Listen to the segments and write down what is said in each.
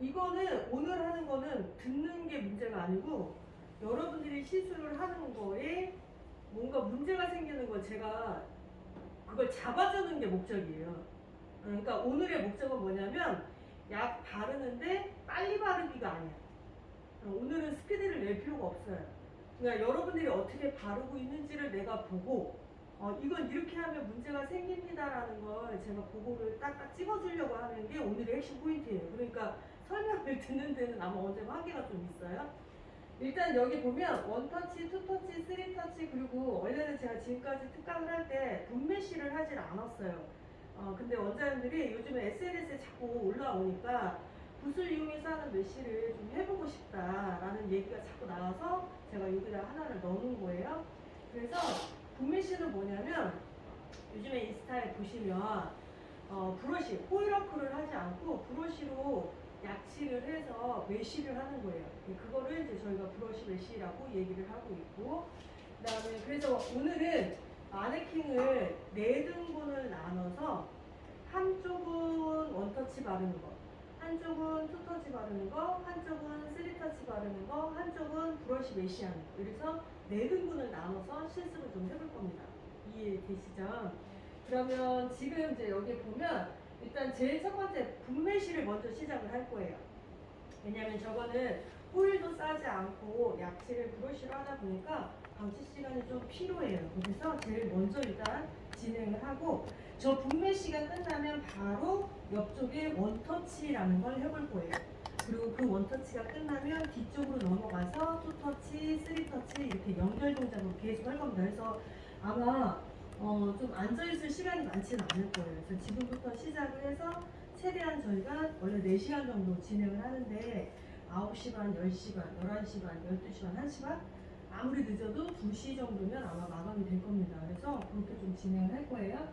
이거는 오늘 하는 거는 듣는 게 문제가 아니고 여러분들이 시술을 하는 거에 뭔가 문제가 생기는 걸 제가 그걸 잡아주는 게 목적이에요. 그러니까 오늘의 목적은 뭐냐면 약 바르는데 빨리 바르기가 아니야. 오늘은 스피드를 낼 필요가 없어요. 그러니까 여러분들이 어떻게 바르고 있는지를 내가 보고 이건 이렇게 하면 문제가 생깁니다라는 걸 제가 보고를 딱딱 찍어주려고 하는 게 오늘의 핵심 포인트예요. 그러니까 설명을 듣는 데는 아마 언제나 한계가 좀 있어요. 일단 여기 보면 원터치, 투터치, 쓰리터치 그리고 원래는 제가 지금까지 특강을 할 때 분매시를 하질 않았어요. 근데 원장님들이 요즘에 SNS에 자꾸 올라오니까 붓을 이용해서 하는 메시를 좀 해보고 싶다라는 얘기가 자꾸 나와서 제가 여기다 하나를 넣는 거예요. 그래서 분매시는 뭐냐면 요즘에 인스타에 보시면 브러쉬, 호일워크를 하지 않고 브러쉬로 약칠을 해서 메쉬를 하는 거예요. 그거를 이제 저희가 브러쉬 메쉬라고 얘기를 하고 있고, 그 다음에 그래서 오늘은 마네킹을 4등분을 나눠서 한쪽은 원터치 바르는 거, 한쪽은 투터치 바르는 거, 한쪽은 쓰리터치 바르는 거, 한쪽은 브러쉬 메쉬하는 거. 그래서 4등분을 나눠서 실습을 좀 해볼 겁니다. 이해되시죠? 그러면 지금 이제 여기 보면 일단 제일 첫 번째 분매시를 먼저 시작을 할 거예요. 왜냐면 저거는 호일도 싸지 않고 약칠을 브러쉬로 하다 보니까 방치 시간이 좀 필요해요. 그래서 제일 먼저 일단 진행을 하고 저 분매시가 끝나면 바로 옆쪽에 원터치라는 걸 해볼 거예요. 그리고 그 원터치가 끝나면 뒤쪽으로 넘어가서 투터치, 쓰리터치 이렇게 연결 동작으로 계속 할 겁니다. 그래서 아마 좀 앉아있을 시간이 많지는 않을 거예요. 그래서 지금부터 시작을 해서 최대한 저희가 원래 4시간 정도 진행을 하는데 9시 반, 10시 반, 11시 반, 12시 반, 1시 반 아무리 늦어도 2시 정도면 아마 마감이 될 겁니다. 그래서 그렇게 좀 진행을 할 거예요.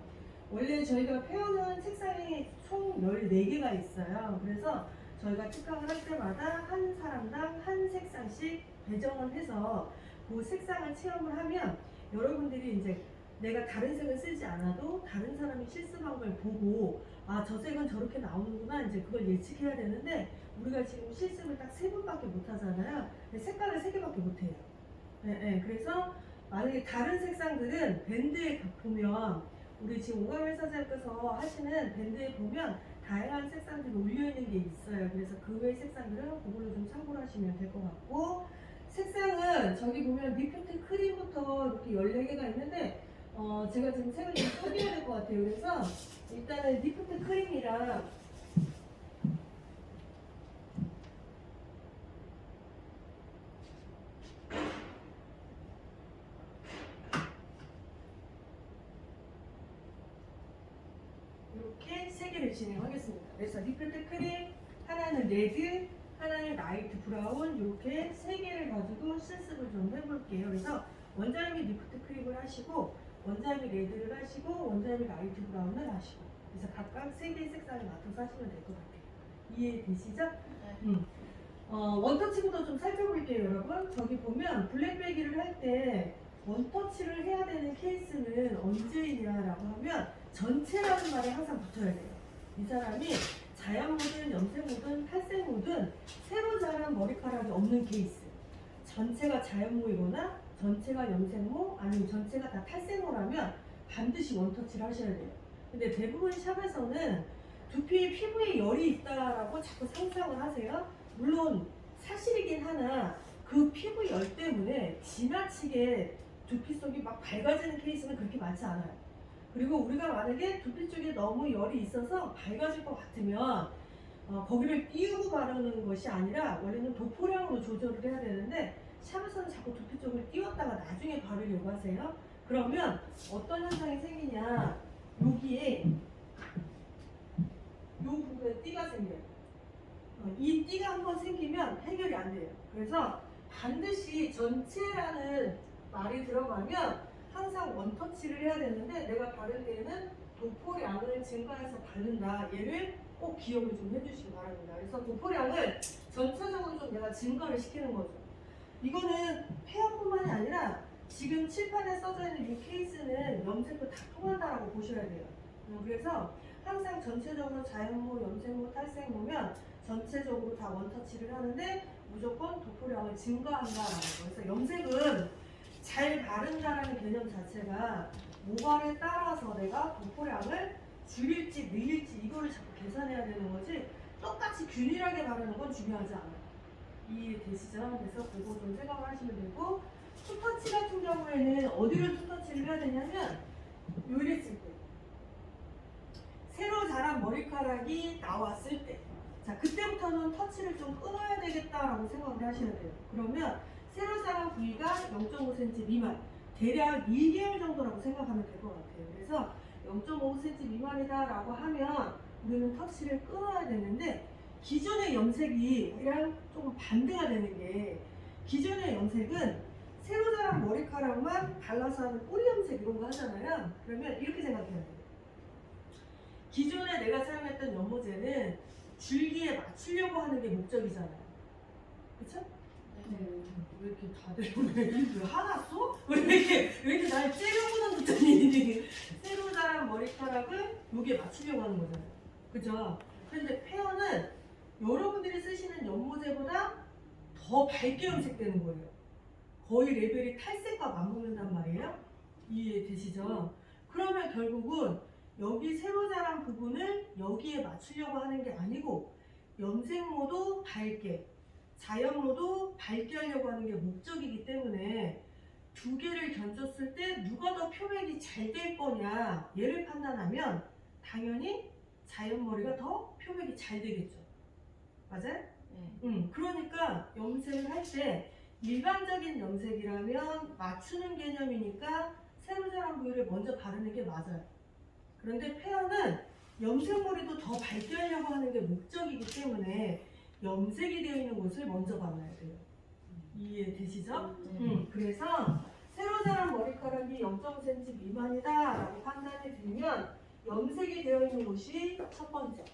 원래 저희가 페어는 책상이 총 14개가 있어요. 그래서 저희가 특강을 할 때마다 한 사람당 한 색상씩 배정을 해서 그 색상을 체험을 하면 여러분들이 이제 내가 다른 색을 쓰지 않아도 다른 사람이 실습한 걸 보고 아, 저 색은 저렇게 나오는구나 이제 그걸 예측해야 되는데 우리가 지금 실습을 딱 3번밖에 못 하잖아요. 색깔을 3개밖에 못 해요. 그래서 만약에 다른 색상들은 밴드에 보면 우리 지금 오감회사장께서 하시는 밴드에 보면 다양한 색상들이 올려있는 게 있어요. 그래서 그 외의 색상들은 그걸로 좀 참고를 하시면 될 것 같고 색상은 저기 보면 리프트 크림부터 이렇게 14개가 있는데 제가 지금 색을 좀 소개해야 될 것 같아요. 그래서 일단은 리프트 크림이랑 이렇게 3개를 진행하겠습니다. 그래서 리프트 크림, 하나는 레드, 하나는 라이트 브라운 이렇게 3개를 가지고 실습을 좀 해볼게요. 그래서 원장님이 리프트 크림을 하시고 원장님이 레드를 하시고 원장님이 라이트 브라운을 하시고 그래서 각각 3개의 색상을 맡아서 하시면 될 것 같아요. 이해되시죠? 네. 원터치부터 좀 살펴볼게요, 여러분. 저기 보면 블랙배기를 할 때 원터치를 해야 되는 케이스는 언제이냐라고 하면 전체라는 말이 항상 붙어야 돼요. 이 사람이 자연모든 염색모든 탈색모든 새로 자란 머리카락이 없는 케이스. 전체가 자연모이거나 전체가 염색모 아니면 전체가 다 탈색모라면 반드시 원터치를 하셔야 돼요. 근데 대부분 샵에서는 두피 피부에 열이 있다라고 자꾸 상상을 하세요. 물론 사실이긴 하나 그 피부 열 때문에 지나치게 두피 속이 막 밝아지는 케이스는 그렇게 많지 않아요. 그리고 우리가 만약에 두피 쪽에 너무 열이 있어서 밝아질 것 같으면 거기를 띄우고 바르는 것이 아니라 원래는 도포량으로 조절을 해야 되는데 샵에서는 자꾸 두피 쪽을 띄웠다가 나중에 바르려고 하세요. 그러면 어떤 현상이 생기냐, 여기에 이 부분에 띠가 생겨요. 이 띠가 한번 생기면 해결이 안 돼요. 그래서 반드시 전체라는 말이 들어가면 항상 원터치를 해야 되는데 내가 바를 때는 도포량을 증가해서 바른다. 얘를 꼭 기억을 좀 해주시기 바랍니다. 그래서 도포량을 전체적으로 좀 내가 증가를 시키는 거죠. 이거는 페어뿐만이 아니라 지금 칠판에 써져 있는 이 케이스는 염색도 다 통한다라고 보셔야 돼요. 그래서 항상 전체적으로 자연모, 염색모, 탈색모면 전체적으로 다 원터치를 하는데 무조건 도포량을 증가한다라는 거. 그래서 염색은 잘 바른다라는 개념 자체가 모발에 따라서 내가 도포량을 줄일지 늘릴지 이거를 자꾸 계산해야 되는 거지 똑같이 균일하게 바르는 건 중요하지 않아요. 이해되시죠? 그래서 그거 좀 생각을 하시면 되고 투터치 같은 경우에는 어디를 투터치를 해야 되냐면 요랬을 때 새로 자란 머리카락이 나왔을 때 자 그때부터는 터치를 좀 끊어야 되겠다라고 생각을 하셔야 돼요. 그러면 새로 자란 부위가 0.5cm 미만 대략 1개월 정도라고 생각하면 될 것 같아요. 그래서 0.5cm 미만이다라고 하면 우리는 터치를 끊어야 되는데 기존의 염색이랑 조금 반대가 되는 게 기존의 염색은 새로 자란 머리카락만 발라서 하는 뿌리 염색 이런 거 하잖아요. 그러면 이렇게 생각해야 돼요. 기존에 내가 사용했던 연모제는 줄기에 맞추려고 하는 게 목적이잖아요. 그쵸? 왜 이렇게 다들 왜 화났어? 왜 이렇게 날 째려보는 듯하니 새로 자란 머리카락을 여기에 맞추려고 하는 거잖아요. 그죠? 그런데 페어는 여러분들이 쓰시는 연모제보다 더 밝게 염색되는 거예요. 거의 레벨이 탈색과 맞먹는단 말이에요. 이해되시죠? 그러면 결국은 여기 새로 자란 부분을 여기에 맞추려고 하는 게 아니고 염색모도 밝게 자연모도 밝게 하려고 하는 게 목적이기 때문에 두 개를 견줬을 때 누가 더 표백이 잘 될 거냐 얘를 판단하면 당연히 자연머리가 더 표백이 잘 되겠죠. 맞아요? 그러니까 염색을 할 때 일반적인 염색이라면 맞추는 개념이니까 새로 자란 부위를 먼저 바르는 게 맞아요. 그런데 페어는 염색머리도 더 밝게 하려고 하는 게 목적이기 때문에 염색이 되어 있는 곳을 먼저 발라야 돼요. 이해되시죠? 그래서 새로 자란 머리카락이 0.5cm 미만이다 라고 판단이 들면 염색이 되어 있는 곳이 첫 번째,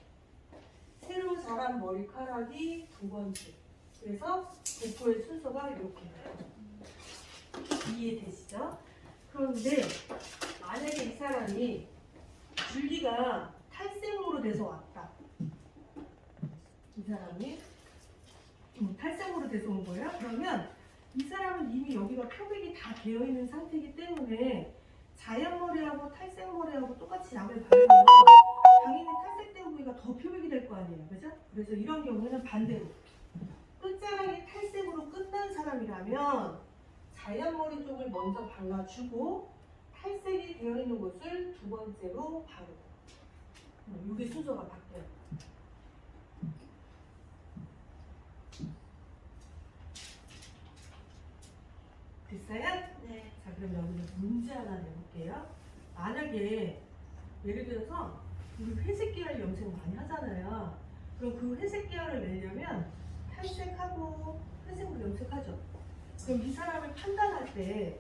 새로 자란 머리카락이 두 번째. 그래서 도포의 순서가 이렇게 이해되시죠? 그런데 만약에 이 사람이 줄기가 탈색모로 돼서 왔다. 이 사람이 탈색모로 돼서 온 거예요. 그러면 이 사람은 이미 여기가 표백이 다 되어 있는 상태이기 때문에 자연머리하고 탈색머리하고 똑같이 약을 바르면 당연히 탈색된 부위가 더 표백이 될 거 아니에요. 그죠? 그래서 이런 경우에는 반대로 끝자락이 탈색으로 끝난 사람이라면 자연머리 쪽을 먼저 발라주고 탈색이 되어 있는 곳을 두 번째로 바르고 이게 순서가 바뀌어요. 됐어요? 네. 자 그럼 여기서 문제 하나 내볼게요. 만약에 예를 들어서 우리 회색 계열 염색 많이 하잖아요. 그럼 그 회색 계열을 내려면 탈색하고 회색으로 염색하죠. 그럼 이 사람을 판단할 때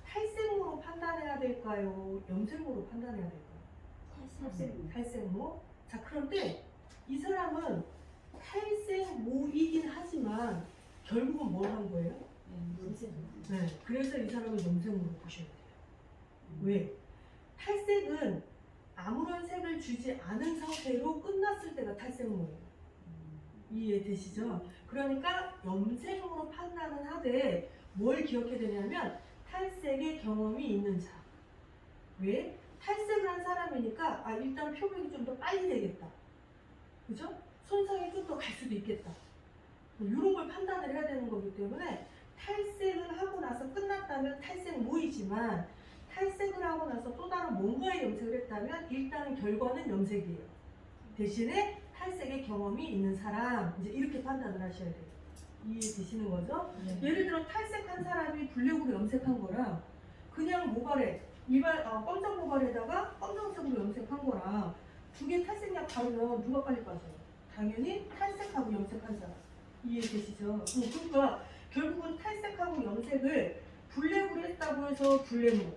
탈색모로 판단해야 될까요? 염색모로 판단해야 될까요? 탈색모. 자 그런데 이 사람은 탈색모이긴 하지만 결국은 뭘 한 거예요? 네. 그래서 이 사람은 염색모로 보셔야 돼요. 왜? 탈색은 아무런 색을 주지 않은 상태로 끝났을 때가 탈색모예요. 이해되시죠? 그러니까 염색으로 판단은 하되 뭘 기억해야 되냐면 탈색의 경험이 있는 자. 왜? 탈색을 한 사람이니까 일단 표백이 좀 더 빨리 되겠다. 그죠? 손상이 좀 더 갈 수도 있겠다. 이런 걸 판단을 해야 되는 거기 때문에 탈색을 하고 나서 끝났다면 탈색모이지만 탈색을 하고 나서 또 다른 뭔가의 염색을 했다면 일단은 결과는 염색이에요. 대신에 탈색의 경험이 있는 사람 이제 이렇게 판단을 하셔야 돼요. 이해되시는 거죠? 네. 예를 들어 탈색한 사람이 블랙으로 염색한 거랑 그냥 모발에 검정 모발에다가 검정색으로 염색한 거랑 두 개 탈색약 바르면 누가 빨리 빠져요? 당연히 탈색하고 염색한 사람. 이해되시죠? 그러니까 결국은 탈색하고 염색을 블랙으로 했다고 해서 블랙모,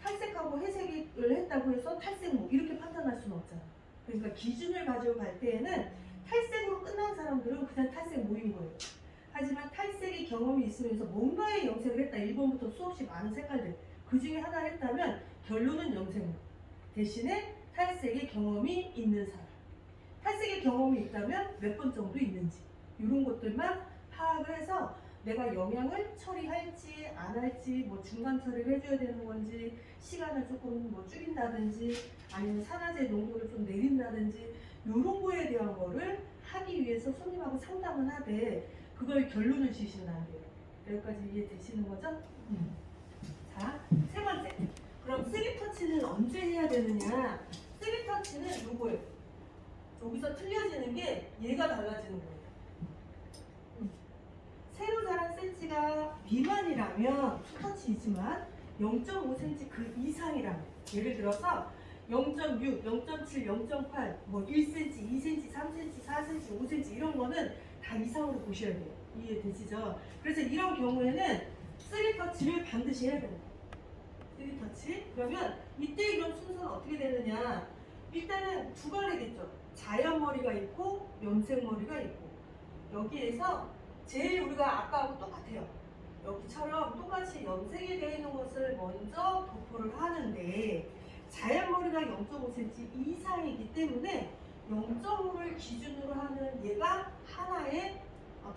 탈색하고 회색을 했다고 해서 탈색모 이렇게 판단할 수는 없잖아. 그러니까 기준을 가지고 갈 때에는 탈색으로 끝난 사람들은 그냥 탈색모인 거예요. 하지만 탈색의 경험이 있으면서 뭔가의 염색을 했다. 1번부터 수없이 많은 색깔들 그 중에 하나를 했다면 결론은 염색모. 대신에 탈색의 경험이 있는 사람. 탈색의 경험이 있다면 몇 번 정도 있는지 이런 것들만 파악을 해서 내가 영양을 처리할지 안 할지 뭐 중간 처리를 해줘야 되는 건지 시간을 조금 뭐 줄인다든지 아니면 산화제 농도를 좀 내린다든지 이런 거에 대한 거를 하기 위해서 손님하고 상담을 하되 그걸 결론을 지시면 안 돼요. 여기까지 이해되시는 거죠? 자, 세 번째. 그럼 3터치는 언제 해야 되느냐? 3터치는 요거예요. 여기서 틀려지는 게 얘가 달라지는 거예요. 새로 자란 센치가 미만이라면 2터치이지만 0.5cm 그 이상이라면 예를 들어서 0.6, 0.7, 0.8, 뭐 1cm, 2cm, 3cm, 4cm, 5cm 이런 거는 다 이상으로 보셔야 돼요. 이해되시죠? 그래서 이런 경우에는 3터치를 반드시 해야 됩니다. 3터치. 그러면 이때 그럼 순서는 어떻게 되느냐? 일단은 두 가지겠죠. 자연 머리가 있고 염색 머리가 있고 여기에서 제일 우리가 아까하고 똑같아요. 여기처럼 똑같이 염색이 되어 있는 것을 먼저 도포를 하는데 자연 머리가 0.5cm 이상이기 때문에 0.5를 기준으로 하는 얘가 하나의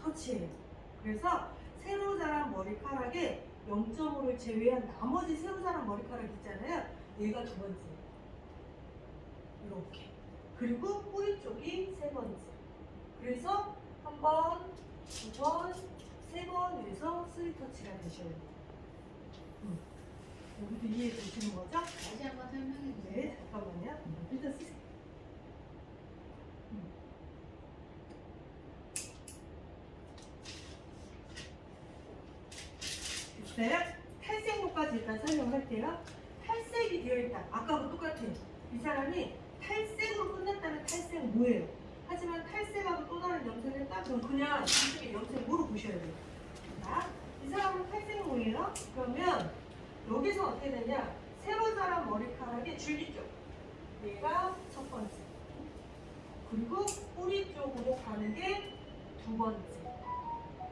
터치예요. 그래서 새로 자란 머리카락에 0.5를 제외한 나머지 새로 자란 머리카락 있잖아요. 얘가 두 번째. 이렇게. 그리고 뿌리 쪽이 세 번째. 그래서 한 번, 두 번, 세 번 해서 3터치가 되셔야 돼요. 여기도 이해되시는 거죠? 다시 한번 설명해 주세요. 네, 잠깐만요. 일단 쓰세요. 됐어요? 탈색모까지 일단 설명할게요. 탈색이 되어 있다. 아까하고 똑같아요. 이 사람이 탈색으로 끝냈다면 탈색 뭐예요? 하지만 탈색하고 또 다른 염색을 했다? 그럼 그냥 이쪽에 염색 뭐로 보셔야 돼요. 자, 이 사람은 탈색모예요. 그러면 여기서 어떻게 되냐? 새로 자란 머리카락의 줄기 쪽. 얘가 첫 번째. 그리고 뿌리 쪽으로 가는 게 두 번째.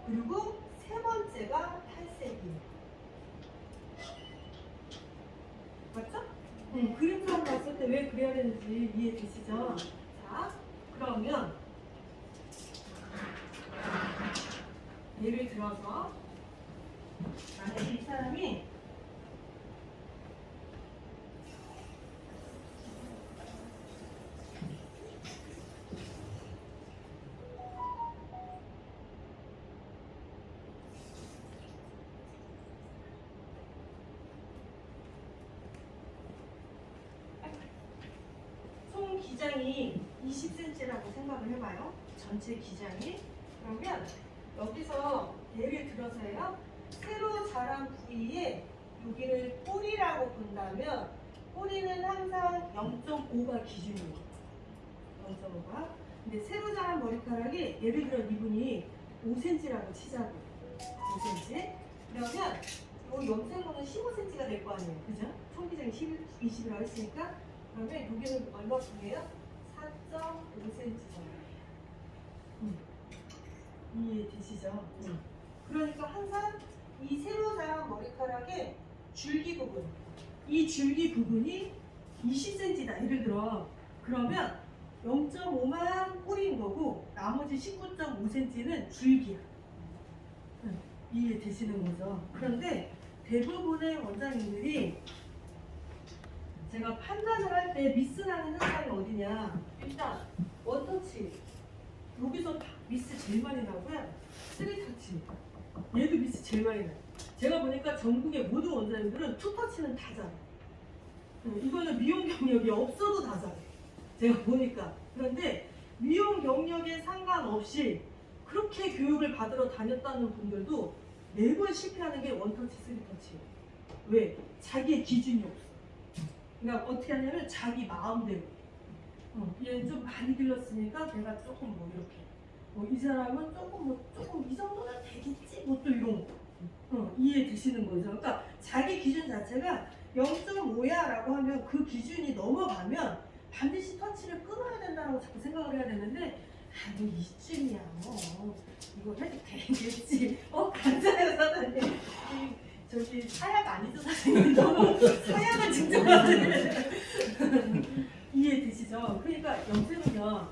그리고 세 번째가 탈색이에요. 맞죠? 그림처럼 봤을 때 왜 그래야 되는지 이해되시죠? 자, 그러면 예를 들어서 만약에 이 사람이 총 기장이 20cm라고 생각을 해봐요. 전체 기장이. 그러면 여기서 예를 들어서요. 새로 자란 부위에 여기를 뿌리라고 본다면 뿌리는 항상 0.5가 기준이에요. 0.5가. 근데 새로 자란 머리카락이 예를 들어 이분이 5cm라고 치자고. 5cm. 그러면 이 염색모는 15cm가 될 거 아니에요. 그죠? 총 기장이 20이라고 했으니까 그러면 여기는 얼마큼이에요? 4.5cm 정도. 이해되시죠? 그러니까 항상 이 새로 자란 머리카락의 줄기 부분, 이 줄기 부분이 20cm다. 예를 들어 그러면 0.5만 뿌리인 거고 나머지 19.5cm는 줄기야. 이해되시는 거죠? 그런데 대부분의 원장님들이 제가 판단을 할 때 미스나는 현상이 어디냐? 일단 원터치 여기서 미스 제일 많이 나고요. 3터치 얘도 미스 제일 많이 나요. 제가 보니까 전국의 모든 원장님들은 2터치는 다 잘해요. 이거는 미용 경력이 없어도 다 잘해요. 제가 보니까. 그런데 미용 경력에 상관없이 그렇게 교육을 받으러 다녔다는 분들도 매번 실패하는 게 원터치, 3터치예요. 왜? 자기의 기준이 없어. 그러니까 어떻게 하냐면 자기 마음대로 얘는 좀 많이 길렀으니까 내가 조금 뭐 이렇게 이 사람은 조금 이 정도는 되겠지 뭐 또 이런 거 이해되시는 거죠. 그러니까 자기 기준 자체가 0.5야 라고 하면 그 기준이 넘어가면 반드시 터치를 끊어야 된다고 자꾸 생각을 해야 되는데 뭐 이쯤이야 이거 해도 되겠지 간단해요 사장님. 저기 사약 아니죠 사장님? 사약을 직접 하세요. 이해되시죠? 그러니까 염색은요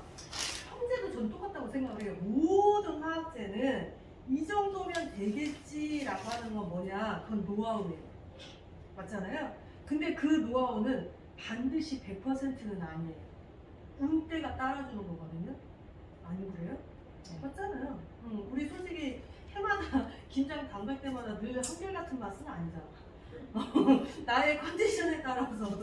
모든 화학제는 이 정도면 되겠지라고 하는 건 뭐냐? 그건 노하우예요. 맞잖아요? 근데 그 노하우는 반드시 100%는 아니에요. 운때가 따라주는 거거든요. 아니 그래요? 맞잖아요. 우리 솔직히 해마다 김장 담글 때마다 늘 한결같은 맛은 아니잖아. 나의 컨디션에 따라서도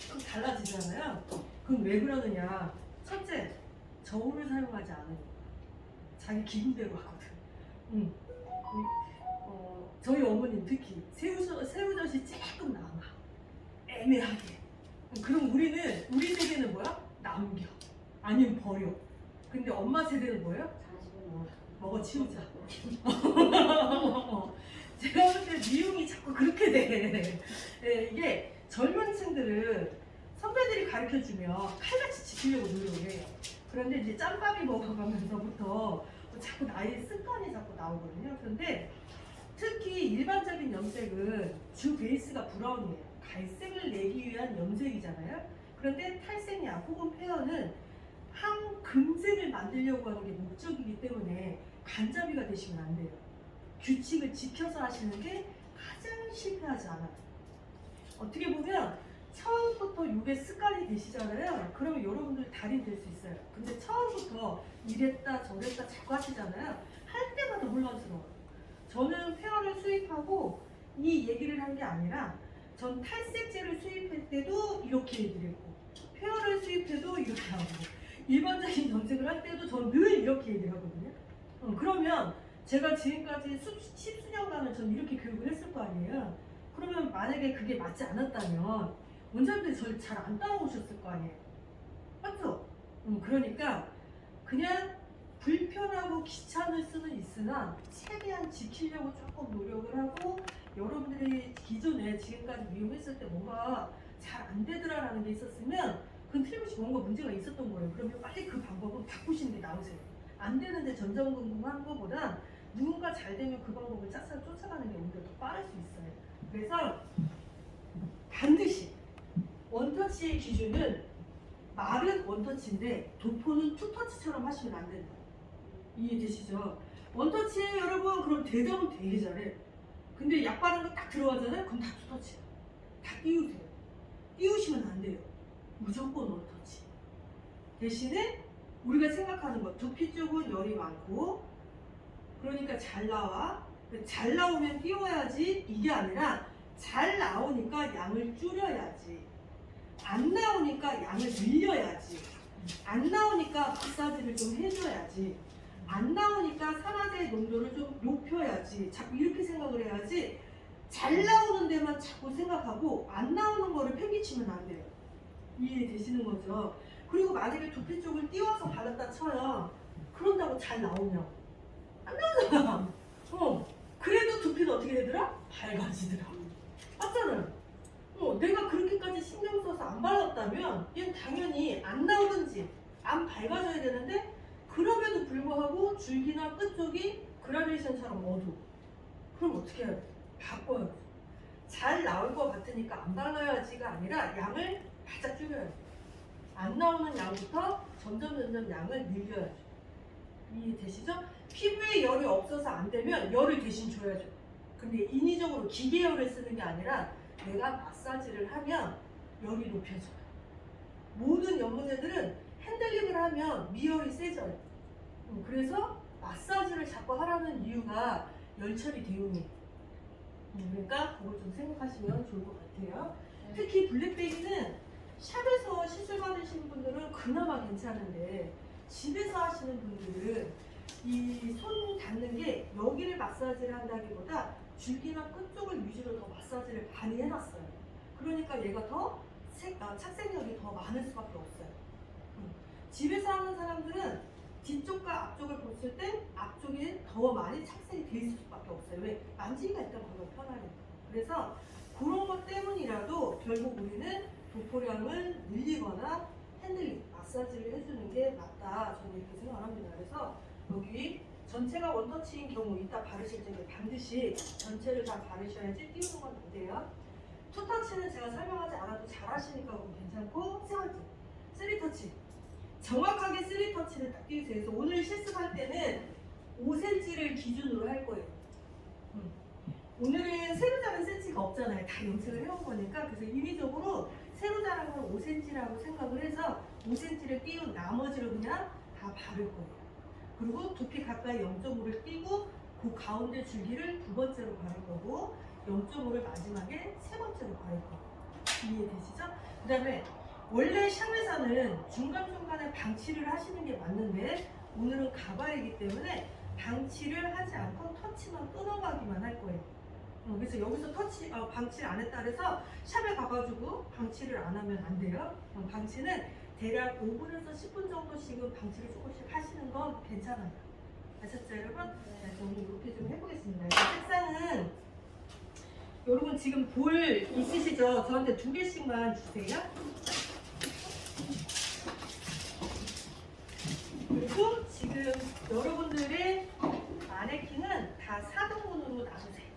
좀 달라지잖아요. 그럼 왜 그러느냐? 첫째, 저울을 사용하지 않으니까. 자기 기분대로 하거든. 저희 어머님 특히 새우젓이 조금 남아. 애매하게. 그럼 우리 세대는 뭐야? 남겨. 아니면 버려. 근데 엄마 세대는 뭐예요? 먹어 치우자. 제가 볼 때 미용이 자꾸 그렇게 돼. 네, 이게 젊은 층들은 선배들이 가르쳐주면 칼같이 지키려고 노력을 해요. 그런데 이제 짬밥이 먹어가면서부터 자꾸 나의 습관이 자꾸 나오거든요. 그런데 특히 일반적인 염색은 주 베이스가 브라운이에요. 갈색을 내기 위한 염색이잖아요. 그런데 탈색약 혹은 페어는 항금색을 만들려고 하는 게 목적이기 때문에 간잡이가 되시면 안 돼요. 규칙을 지켜서 하시는 게 가장 실패하지 않아요. 어떻게 보면 처음부터 이게 습관이 되시잖아요. 그러면 여러분들 달인 될 수 있어요. 근데 처음부터 이랬다 저랬다 자꾸 하시잖아요. 할 때마다 혼란스러워요. 저는 페어를 수입하고 이 얘기를 한 게 아니라 전 탈색제를 수입할 때도 이렇게 얘기를 했고 페어를 수입해도 이렇게 하고 일반적인 염색을 할 때도 전 늘 이렇게 얘기를 하거든요. 그러면 제가 지금까지 십수년간은 전 이렇게 교육을 했을 거 아니에요. 그러면 만약에 그게 맞지 않았다면 원장님들이 저를 잘 안 따라오셨을 거 아니에요. 맞죠? 그러니까 그냥 불편하고 귀찮을 수는 있으나 최대한 지키려고 조금 노력을 하고 여러분들이 기존에 지금까지 미용했을 때 뭔가 잘 안 되더라라는 게 있었으면 그건 틀림없이 뭔가 문제가 있었던 거예요. 그러면 빨리 그 방법은 바꾸시는 게 나으세요. 안 되는데 전전긍긍한 것보다 누군가 잘 되면 그 방법을 짝짝 쫓아가는 게 오히려 더 빠를 수 있어요. 그래서 반드시 원터치의 기준은 말은 원터치인데 도포는 투터치처럼 하시면 안 된다. 이해되시죠? 원터치에 여러분 그럼 대답은 되게 잘해. 근데 약 바른 거 딱 들어가잖아요? 그럼 다 투터치야. 다 띄우세요. 띄우시면 안 돼요. 무조건 원터치. 대신에 우리가 생각하는 거 두피 쪽은 열이 많고 그러니까 잘 나와. 잘 나오면 띄워야지 이게 아니라 잘 나오니까 양을 줄여야지. 안 나오니까 양을 늘려야지. 안 나오니까 마사지를 좀 해줘야지. 안 나오니까 산화제 농도를 좀 높여야지. 자꾸 이렇게 생각을 해야지. 잘 나오는 데만 자꾸 생각하고 안 나오는 거를 팽개치면 안 돼요. 이해되시는 거죠? 그리고 만약에 두피 쪽을 띄워서 발랐다 쳐요. 그런다고 잘 나오냐? 안 나오잖아. 그래도 두피는 어떻게 되더라? 밝아지더라. 맞잖아요. 내가 그렇게까지 신경 써서 안 발랐다면 얘는 당연히 안 나오든지 안 밝아져야 되는데 그럼에도 불구하고 줄기나 끝쪽이 그라데이션처럼 어두워. 그럼 어떻게 해야 돼? 바꿔요. 잘 나올 것 같으니까 안 발라야지가 아니라 양을 바짝 줄여야죠. 안 나오는 양부터 점점 양을 늘려야죠. 이해되시죠? 피부에 열이 없어서 안 되면 열을 대신 줘야죠. 근데 인위적으로 기계열을 쓰는 게 아니라 내가 마사지를 하면 열이 높여져요. 모든 연모제들은 핸들링을 하면 미열이 세져요. 그래서 마사지를 자꾸 하라는 이유가 열처리 대용이에요. 그러니까 그걸 좀 생각하시면 좋을 것 같아요. 특히 블랙베이는 샵에서 시술 받으시는 분들은 그나마 괜찮은데 집에서 하시는 분들은 이 손 닿는 게 여기를 마사지를 한다기보다 줄기나 끝쪽을 위주로 더 마사지를 많이 해놨어요. 그러니까 얘가 더 착색력이 더 많을 수밖에 없어요. 집에서 하는 사람들은 뒤쪽과 앞쪽을 봤을 때 앞쪽이 더 많이 착색이 돼 있을 수밖에 없어요. 왜? 만지기가 일단 별로 편하니까. 그래서 그런 것 때문이라도 결국 우리는 도포량을 늘리거나 핸들링, 마사지를 해주는 게 맞다. 저는 이렇게 생각합니다. 그래서 여기 전체가 원터치인 경우 이따 바르실 때 반드시 전체를 다 바르셔야지 띄우는 건 안 돼요. 투터치는 제가 설명하지 않아도 잘 하시니까 괜찮고 세번째, 쓰리터치. 정확하게 쓰리터치를 딱 띄우세요. 그래서 오늘 실습할 때는 할 거예요. 오늘은 세로 자른 센치가 없잖아요. 다 염색을 해온 거니까. 그래서 인위적으로 세로 자른 걸 5cm라고 생각을 해서 5cm를 띄운 나머지를 그냥 다 바를 거예요. 그리고 두피 가까이 0.5를 띄고 그 가운데 줄기를 두 번째로 바를 거고 0.5를 마지막에 세 번째로 바를 거예요. 이해되시죠? 그 다음에 원래 샵에서는 중간중간에 방치를 하시는 게 맞는데 오늘은 가발이기 때문에 방치를 하지 않고 터치만 끊어가기만 할 거예요. 그래서 여기서 방치를 안 했다 그래서 샵에 가가지고 방치를 안 하면 안 돼요. 방치는 대략 5분에서 10분 정도씩은 방치를 조금씩 하시는 건 괜찮아요. 아셨죠 여러분? 네, 저는 이렇게 좀 해보겠습니다. 색상은 여러분 지금 볼 있으시죠? 저한테 2개씩만 주세요. 그리고 지금 여러분들의 마네킹은 다 4등분으로 나누세요.